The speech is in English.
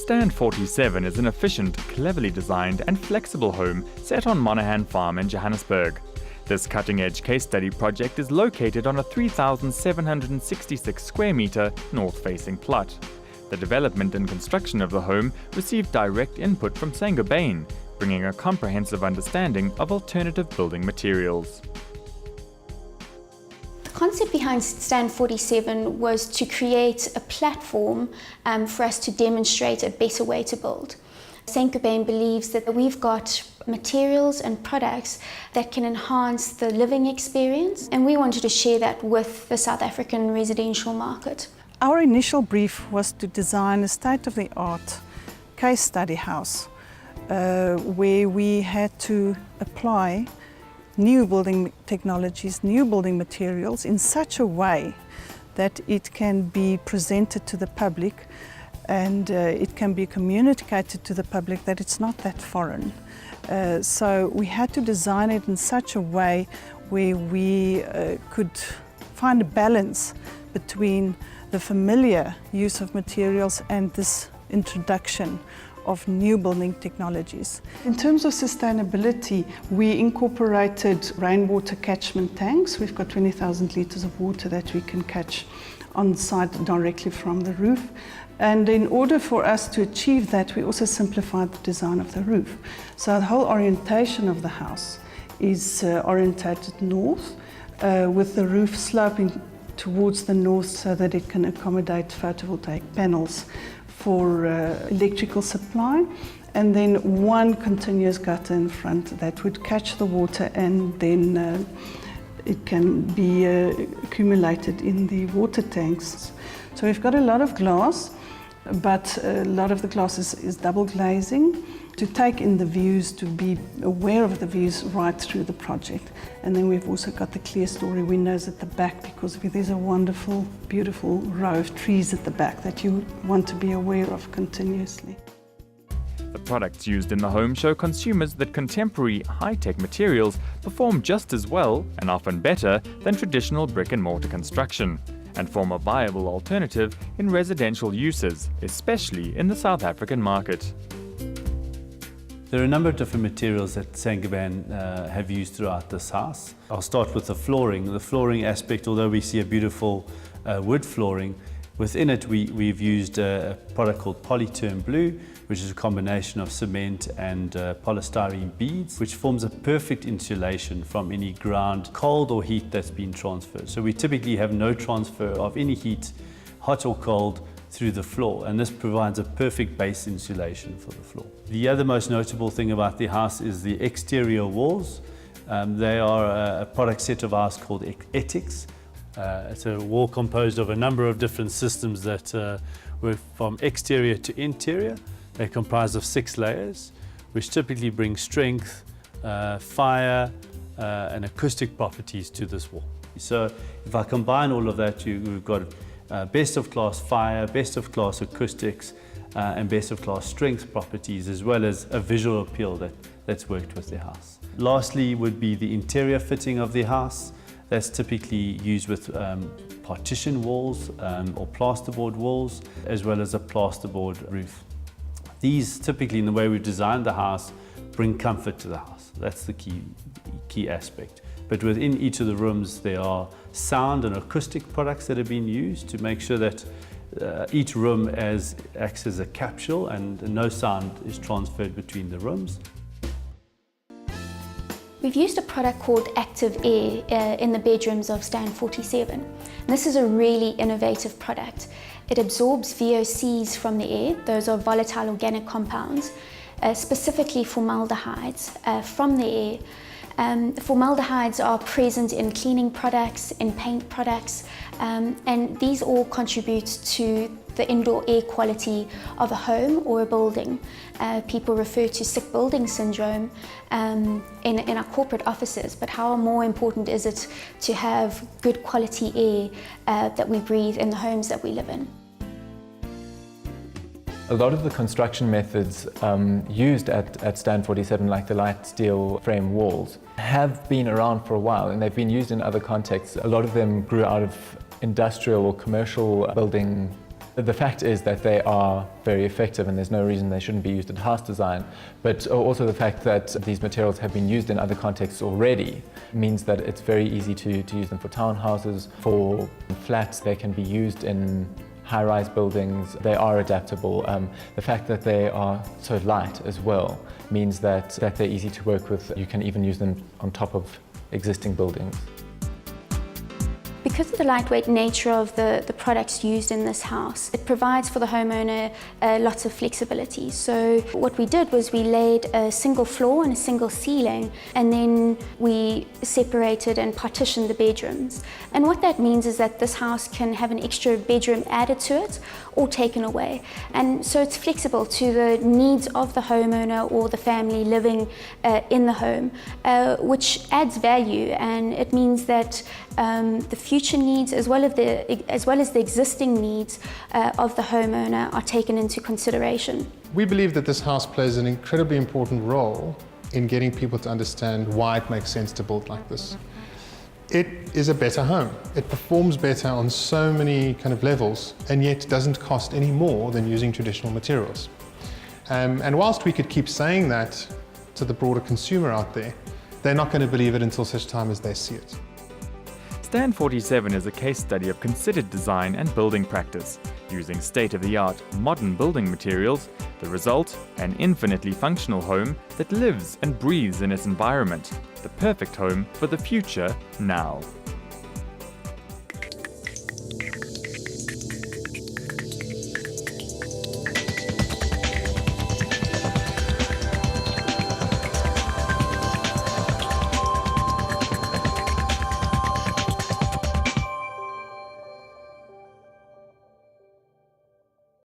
Stand 47 is an efficient, cleverly designed and flexible home set on Monaghan Farm in Johannesburg. This cutting-edge case study project is located on a 3,766 square metre north-facing plot. The development and construction of the home received direct input from Saint-Gobain, bringing a comprehensive understanding of alternative building materials. The concept behind Stand 47 was to create a platform for us to demonstrate a better way to build. Saint-Gobain believes that we've got materials and products that can enhance the living experience, and we wanted to share that with the South African residential market. Our initial brief was to design a state-of-the-art case study house where we had to apply new building technologies, new building materials in such a way that it can be presented to the public and it can be communicated to the public that it's not that foreign. So we had to design it in such a way where we could find a balance between the familiar use of materials and this introduction of new building technologies. In terms of sustainability, we incorporated rainwater catchment tanks. We've got 20,000 litres of water that we can catch on site directly from the roof. And in order for us to achieve that, we also simplified the design of the roof. So the whole orientation of the house is orientated north, with the roof sloping towards the north so that it can accommodate photovoltaic panels for electrical supply, and then one continuous gutter in front that would catch the water and then it can be accumulated in the water tanks. So we've got a lot of glass, but a lot of the glass is double glazing to take in the views, to be aware of the views right through the project. And then we've also got the clear story windows at the back, because there's a wonderful, beautiful row of trees at the back that you want to be aware of continuously. The products used in the home show consumers that contemporary, high-tech materials perform just as well, and often better, than traditional brick-and-mortar construction, and form a viable alternative in residential uses, especially in the South African market. There are a number of different materials that Saint-Gobain have used throughout this house. I'll start with the flooring. The flooring aspect, although we see a beautiful wood flooring, within it we've used a product called Polyterm Blue, which is a combination of cement and polystyrene beads, which forms a perfect insulation from any ground cold or heat that's been transferred. So we typically have no transfer of any heat, hot or cold, through the floor, and this provides a perfect base insulation for the floor. The other most notable thing about the house is the exterior walls. They are a product set of ours called Ethics. It's a wall composed of a number of different systems that were from exterior to interior. They comprise of 6 layers, which typically bring strength, fire, and acoustic properties to this wall. So if I combine all of that, we've got best of class fire, best of class acoustics, and best of class strength properties, as well as a visual appeal that's worked with the house. Lastly would be the interior fitting of the house. That's typically used with partition walls or plasterboard walls, as well as a plasterboard roof. These typically, in the way we've designed the house, bring comfort to the house. That's the key aspect. But within each of the rooms, there are sound and acoustic products that have been used to make sure that each room acts as a capsule and no sound is transferred between the rooms. We've used a product called Active Air in the bedrooms of Stand 47. And this is a really innovative product. It absorbs VOCs from the air. Those are volatile organic compounds, specifically formaldehydes from the air. Formaldehydes are present in cleaning products, in paint products, and these all contribute to the indoor air quality of a home or a building. People refer to sick building syndrome in our corporate offices, but how more important is it to have good quality air that we breathe in the homes that we live in? A lot of the construction methods used at Stand 47, like the light steel frame walls, have been around for a while, and they've been used in other contexts. A lot of them grew out of industrial or commercial building The fact is that they are very effective and there's no reason they shouldn't be used in house design, but also the fact that these materials have been used in other contexts already means that it's very easy to use them for townhouses, for flats. They can be used in high-rise buildings. They are adaptable. The fact that they are so light as well means that they're easy to work with. You can even use them on top of existing buildings. Because of the lightweight nature of the products used in this house, it provides for the homeowner lots of flexibility. So what we did was we laid a single floor and a single ceiling, and then we separated and partitioned the bedrooms. And what that means is that this house can have an extra bedroom added to it or taken away. And so it's flexible to the needs of the homeowner or the family living in the home, which adds value, and it means that the future needs as well as the existing needs of the homeowner are taken into consideration. We believe that this house plays an incredibly important role in getting people to understand why it makes sense to build like this. It is a better home. It performs better on so many kind of levels, and yet doesn't cost any more than using traditional materials. And whilst we could keep saying that to the broader consumer out there, they're not going to believe it until such time as they see it. Stand 47 is a case study of considered design and building practice, using state-of-the-art modern building materials. The result, an infinitely functional home that lives and breathes in its environment, the perfect home for the future now.